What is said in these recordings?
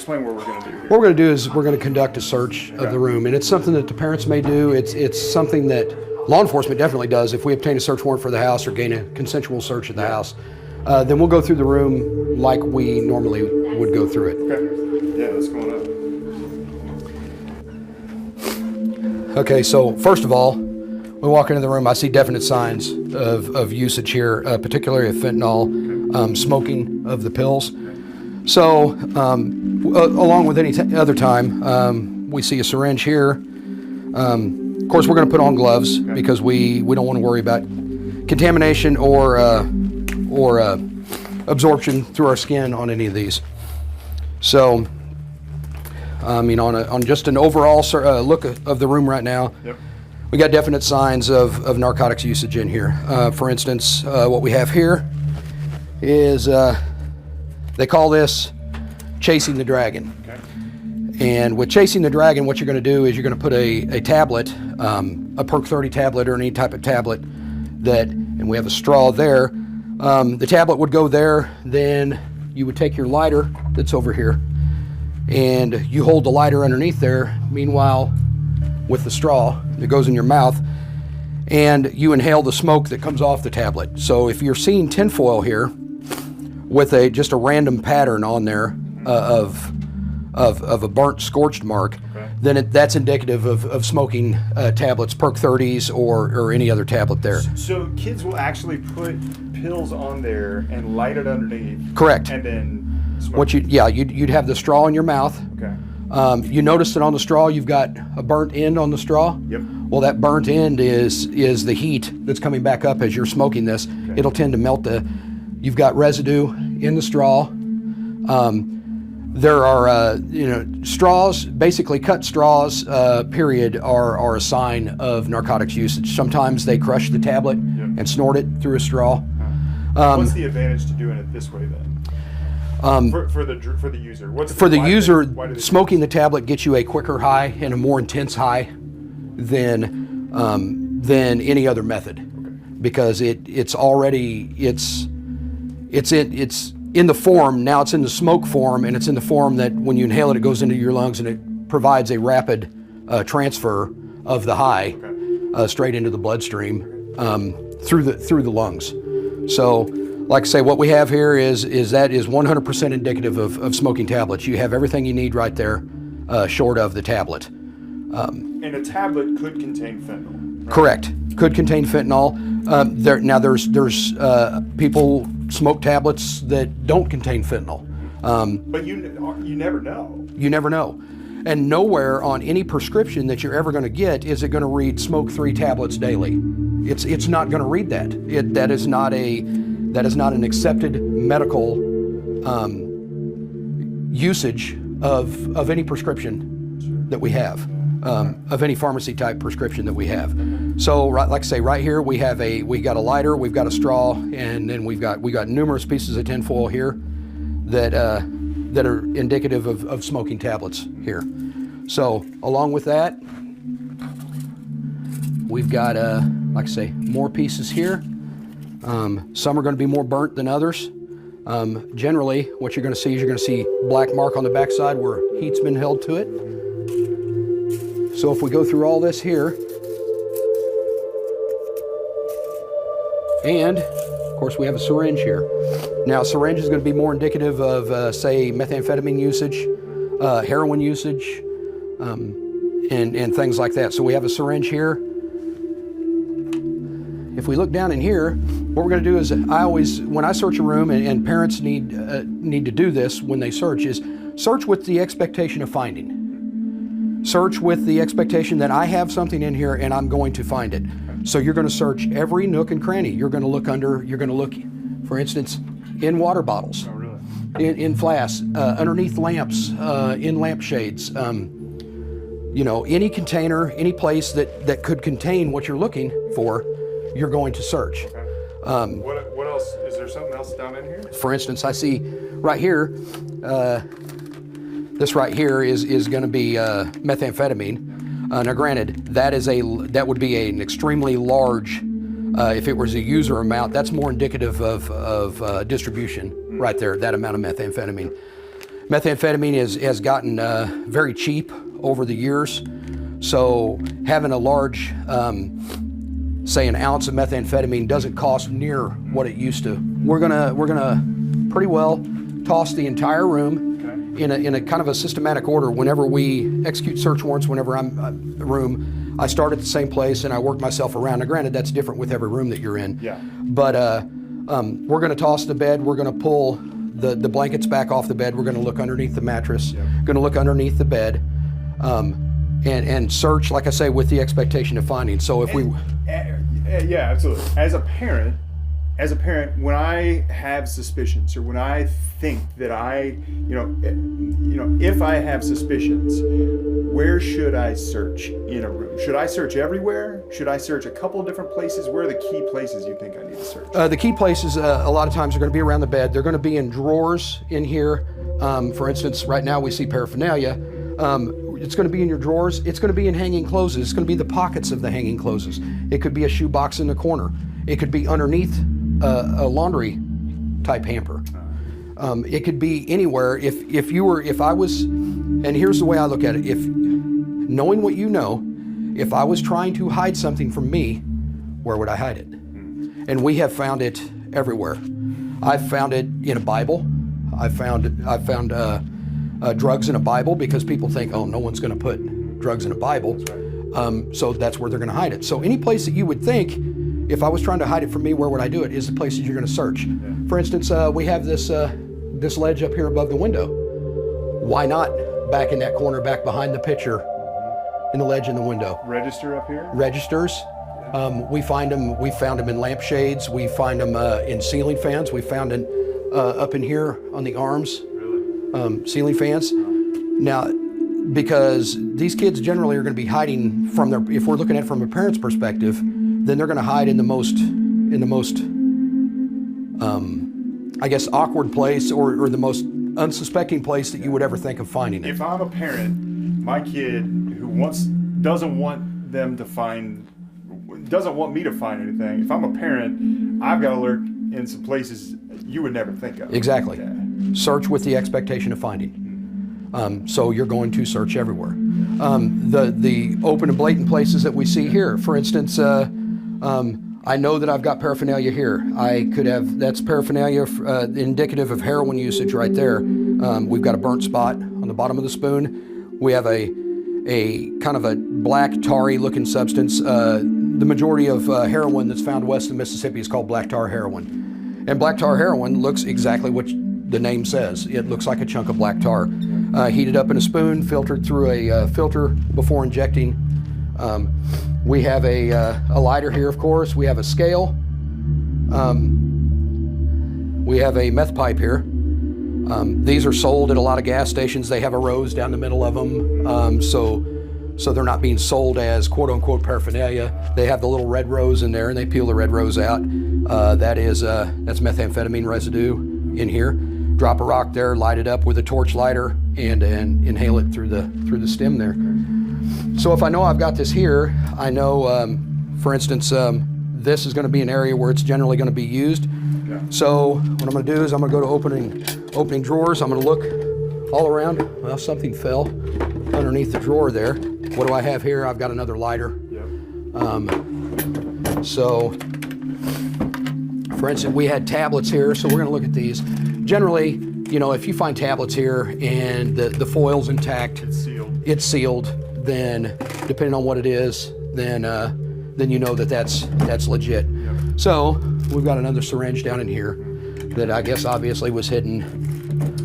explain what we're going to do here. What we're going to do is we're going to conduct a search of the room, and it's something that the parents may do. It's something that law enforcement definitely does. If we obtain a search warrant for the house or gain a consensual search of the house, then we'll go through the room like we normally would go through it. Okay. Yeah, let's go on up. Okay, so first of all, when we walk into the room, I see definite signs of usage here, particularly of fentanyl, smoking of the pills. So, along with any other time, we see a syringe here. Of course, we're going to put on gloves because we don't want to worry about contamination or absorption through our skin on any of these. So, on just an overall look of the room right now, we got definite signs of narcotics usage in here. For instance, what we have here is they call this chasing the dragon. And with chasing the dragon, what you're going to do is you're going to put a tablet, a Perk 30 tablet or any type of tablet and we have a straw there. The tablet would go there, then you would take your lighter that's over here and you hold the lighter underneath there. Meanwhile, with the straw that goes in your mouth, and you inhale the smoke that comes off the tablet. So if you're seeing tinfoil here with just a random pattern on there of a burnt scorched mark, then that's indicative of smoking tablets, Perk 30s or any other tablet there. So kids will actually put pills on there and light it underneath. Correct. And then smoke. You'd have the straw in your mouth. Okay. You notice that on the straw you've got a burnt end on the straw? Yep. Well, that burnt end is the heat that's coming back up as you're smoking this. Okay. It'll tend to melt you've got residue in the straw. There are, straws, basically cut straws, period, are a sign of narcotics usage. Sometimes they crush the tablet and snort it through a straw. What's the advantage to doing it this way then? For the user, smoking the tablet gets you a quicker high and a more intense high than any other method, because it's in the form now. It's in the smoke form, and it's in the form that when you inhale it, it goes into your lungs and it provides a rapid transfer of the high straight into the bloodstream through the lungs. So. Like I say, what we have here is 100% indicative of smoking tablets. You have everything you need right there, short of the tablet. And a tablet could contain fentanyl. Right? Correct. Could contain fentanyl. There's people smoke tablets that don't contain fentanyl. But you never know. You never know. And nowhere on any prescription that you're ever going to get is it going to read smoke 3 tablets daily. It's not going to read that. That is not an accepted medical usage of any prescription that we have, of any pharmacy type prescription that we have. So, like I say, right here we got a lighter, we've got a straw, and then we got numerous pieces of tinfoil here that are indicative of smoking tablets here. So, along with that, we've got like I say, more pieces here. Some are going to be more burnt than others. Generally, what you're going to see is black mark on the backside where heat's been held to it. So if we go through all this here, and of course we have a syringe here. Now, a syringe is going to be more indicative of, say, methamphetamine usage, heroin usage, and things like that. So we have a syringe here. If we look down in here, what we're going to do is when I search a room, and parents need to do this when they search, is search with the expectation of finding. Search with the expectation that I have something in here and I'm going to find it. So you're going to search every nook and cranny. You're going to look for instance, in water bottles, in flasks, underneath lamps, in lampshades. Any container, any place that could contain what you're looking for, you're going to search. What else? Is there something else down in here? For instance, I see right here, this right here is going to be methamphetamine. Now granted, that would be an extremely large, if it was a user amount, that's more indicative of distribution right there, that amount of methamphetamine. Methamphetamine has gotten very cheap over the years. So having a large, say an ounce of methamphetamine doesn't cost near what it used to. We're gonna pretty well toss the entire room in a kind of a systematic order. Whenever we execute search warrants, whenever I'm in a room, I start at the same place and I work myself around. Now granted, that's different with every room that you're in. Yeah. But we're gonna toss the bed, we're gonna pull the blankets back off the bed, we're gonna look underneath the mattress, gonna look underneath the bed, and search, like I say, with the expectation of finding. So if yeah, absolutely. As a parent, when I have suspicions, or when I think that if I have suspicions, where should I search in a room? Should I search everywhere? Should I search a couple of different places? Where are the key places you think I need to search? The key places, a lot of times, are going to be around the bed. They're going to be in drawers in here. For instance, right now we see paraphernalia. It's going to be in your drawers. It's going to be in hanging clothes. It's going to be the pockets of the hanging clothes. It could be a shoebox in the corner. It could be underneath a laundry type hamper. It could be anywhere. If I was, and here's the way I look at it, if knowing what you know, if I was trying to hide something from me, where would I hide it? And we have found it everywhere. I've found it in a Bible. I've found drugs in a Bible, because people think, oh, no one's going to put drugs in a Bible. That's right. So that's where they're going to hide it. So any place that you would think, if I was trying to hide it from me, where would I do it, is the places you're going to search. Yeah. For instance, we have this ledge up here above the window. Why not back in that corner, back behind the picture, in the ledge in the window? Register up here? Registers. We found them in lampshades. We find them in ceiling fans. We found it up in here on the arms. Really? Ceiling fans. Now, because these kids generally are going to be hiding from their, if we're looking at it from a parent's perspective, then they're going to hide in the most, I guess, awkward place, or the most unsuspecting place that you would ever think of finding it. If I'm a parent, my kid who doesn't want me to find anything, if I'm a parent, I've got to lurk in some places you would never think of. Exactly. Yeah. Search with the expectation of finding. So you're going to search everywhere. The open and blatant places that we see here, for instance, I know that I've got paraphernalia here. I could have, that's paraphernalia indicative of heroin usage right there. We've got a burnt spot on the bottom of the spoon. We have a kind of a black tarry looking substance. The majority of heroin that's found west of Mississippi is called black tar heroin. And black tar heroin looks exactly what the name says. It looks like a chunk of black tar. Heated up in a spoon, filtered through a filter before injecting. We have a lighter here, of course. We have a scale. We have a meth pipe here. These are sold at a lot of gas stations. They have a rose down the middle of them, so they're not being sold as quote-unquote paraphernalia. They have the little red rose in there, and they peel the red rose out. That's methamphetamine residue in here. Drop a rock there, light it up with a torch lighter, and inhale it through the stem there. So if I know I've got this here, I know, for instance, this is going to be an area where it's generally going to be used. Yeah. So what I'm going to do is I'm going to go to opening drawers. I'm going to look all around. Well, something fell underneath the drawer there. What do I have here? I've got another lighter. Yep. So, for instance, we had tablets here, so we're going to look at these. Generally, if you find tablets here and the foil's intact, it's sealed, then depending on what it is, then you know that's legit. Yep. So we've got another syringe down in here that I guess obviously was hidden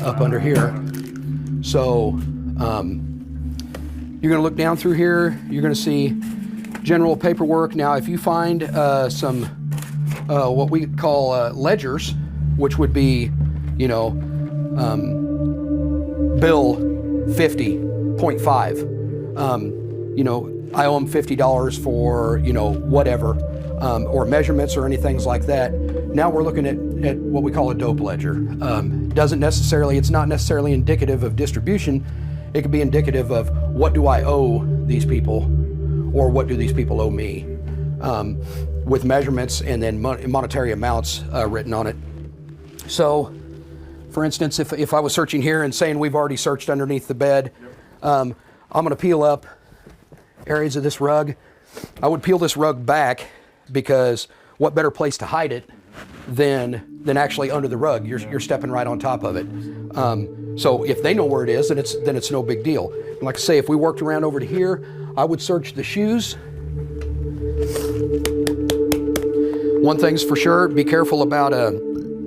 up under here. So you're going to look down through here. You're going to see general paperwork. Now, if you find some what we call ledgers, which would be, bill 50.5. I owe them $50 for, whatever, or measurements or anything like that. Now we're looking at what we call a dope ledger. It's not necessarily indicative of distribution. It could be indicative of what do I owe these people, or what do these people owe me, with measurements and then monetary amounts written on it. So, For instance, if I was searching here and saying we've already searched underneath the bed, I'm going to peel up areas of this rug. I would peel this rug back because what better place to hide it than actually under the rug? You're stepping right on top of it. So if they know where it is, then it's no big deal. And like I say, if we worked around over to here, I would search the shoes. One thing's for sure: be careful about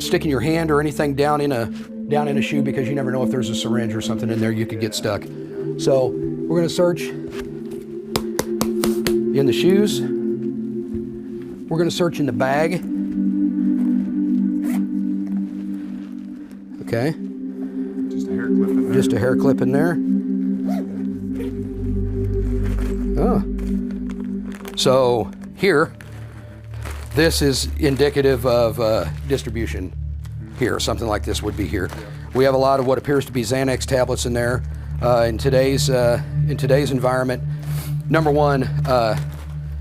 sticking your hand or anything down in a shoe, because you never know if there's a syringe or something in there you could get stuck. So we're going to search in the shoes. We're going to search in the bag. Okay. Just a hair clip in there. Just a hair clip in there. Oh. So here, this is indicative of distribution here. Something like this would be here. We have a lot of what appears to be Xanax tablets in there. In today's environment, number one,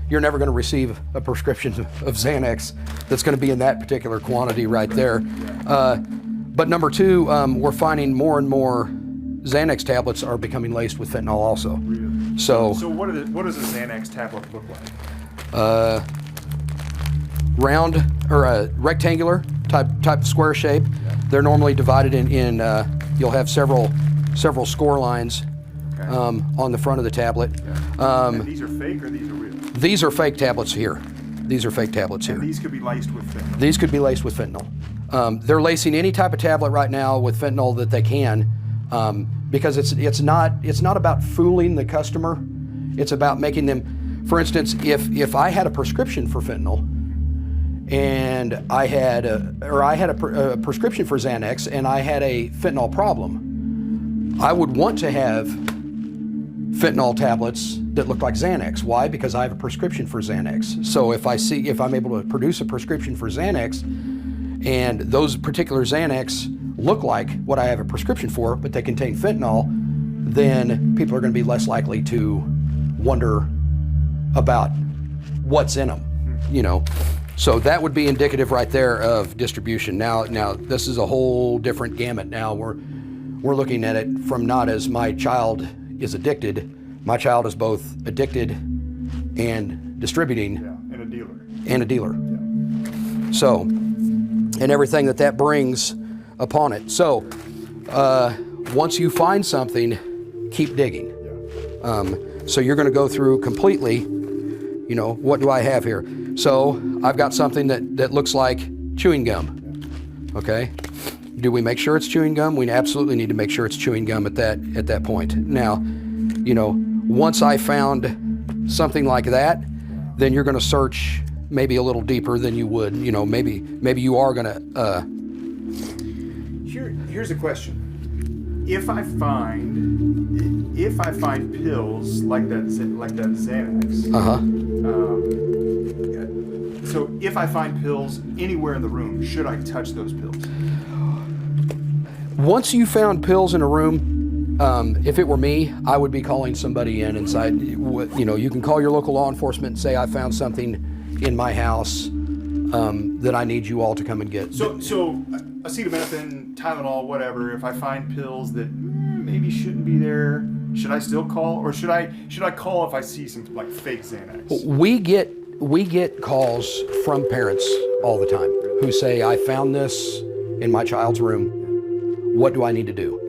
you're never going to receive a prescription of Xanax that's going to be in that particular quantity right there. But number two, we're finding more and more Xanax tablets are becoming laced with fentanyl also. Really? So what does a Xanax tablet look like? Round or a rectangular type square shape. Yeah. They're normally divided in you'll have several score lines on the front of the tablet. Yeah. And these are fake or these are real? These are fake tablets here. These are fake tablets here. And these could be laced with fentanyl? These could be laced with fentanyl. They're lacing any type of tablet right now with fentanyl that they can, because it's not about fooling the customer. It's about making them, for instance, if I had a prescription for fentanyl and I had a prescription for Xanax and I had a fentanyl problem, I would want to have fentanyl tablets that look like Xanax. Why? Because I have a prescription for Xanax. So if I'm able to produce a prescription for Xanax and those particular Xanax look like what I have a prescription for, but they contain fentanyl, then people are going to be less likely to wonder about what's in them, you know. So that would be indicative right there of distribution. Now this is a whole different gamut. Now we're looking at it from not as my child is addicted. My child is both addicted and distributing. Yeah, and a dealer. And a dealer. Yeah. So, and everything that brings upon it. So, once you find something, keep digging. Yeah. So you're going to go through completely, you know, what do I have here? So I've got something that looks like chewing gum. Okay. Do we make sure it's chewing gum? We absolutely need to make sure it's chewing gum at that point. Now, you know, once I found something like that, then you're going to search maybe a little deeper than you would. You know, maybe you are going to. Here's a question. If I find pills like that Xanax. So if I find pills anywhere in the room, should I touch those pills? Once you found pills in a room, if it were me, I would be calling somebody in and say, you know, you can call your local law enforcement and say, I found something in my house that I need you all to come and get. So acetaminophen, Tylenol, whatever. If I find pills that maybe shouldn't be there, should I still call, or should I call if I see some like fake Xanax? We get calls from parents all the time who say, I found this in my child's room. What do I need to do?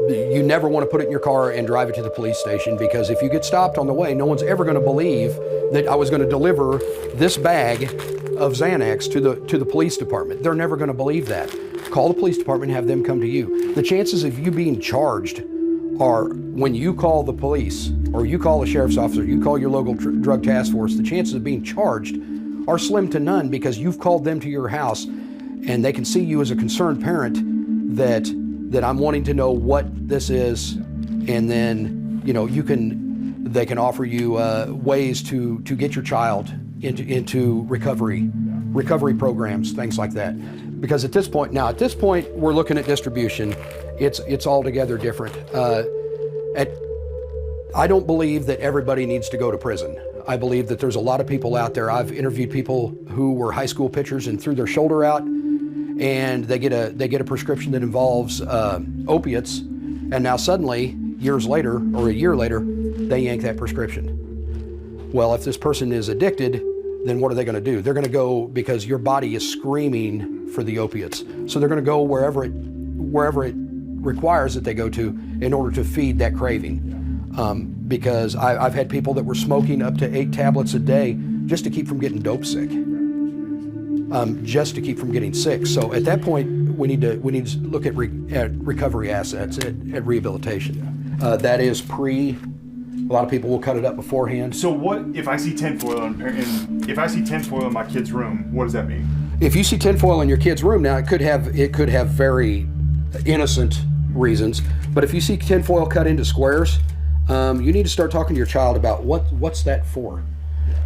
You never want to put it in your car and drive it to the police station, because if you get stopped on the way, no one's ever going to believe that I was going to deliver this bag of Xanax to the police department. They're never going to believe that. Call the police department and have them come to you. The chances of you being charged are, when you call the police or you call the sheriff's officer, you call your local drug task force, the chances of being charged are slim to none, because you've called them to your house and they can see you as a concerned parent that I'm wanting to know what this is, and then, you know, they can offer you ways to get your child into recovery programs, things like that. Because at this point, we're looking at distribution. It's altogether different. I don't believe that everybody needs to go to prison. I believe that there's a lot of people out there. I've interviewed people who were high school pitchers and threw their shoulder out and they get a prescription that involves opiates, and now suddenly, years later or a year later, they yank that prescription. Well, if this person is addicted, then what are they going to do? They're going to go, because your body is screaming for the opiates, so they're going to go wherever it requires that they go to in order to feed that craving. Because I've had people that were smoking up to 8 tablets a day just to keep from getting dope sick. Just to keep from getting sick. So at that point, we need to look at recovery assets, at rehabilitation. That is a lot of people will cut it up beforehand. So what if I see tinfoil and if I see tinfoil in my kid's room? What does that mean? If you see tinfoil in your kid's room, now it could have very innocent reasons, but if you see tinfoil cut into squares, you need to start talking to your child about what's that for,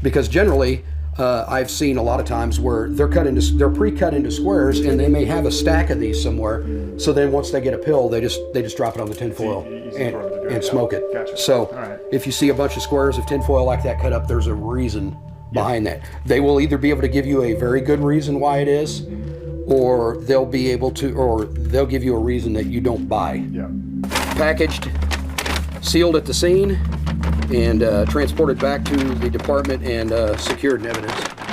because generally I've seen a lot of times where they're pre-cut into squares, and they may have a stack of these somewhere. So then once they get a pill, they just drop it on the tinfoil and smoke it. Gotcha. So right. If you see a bunch of squares of tinfoil like that cut up, there's a reason behind that. They will either be able to give you a very good reason why it is, or they'll give you a reason that you don't buy. Yeah. Packaged, sealed at the scene, and transported back to the department and secured in evidence.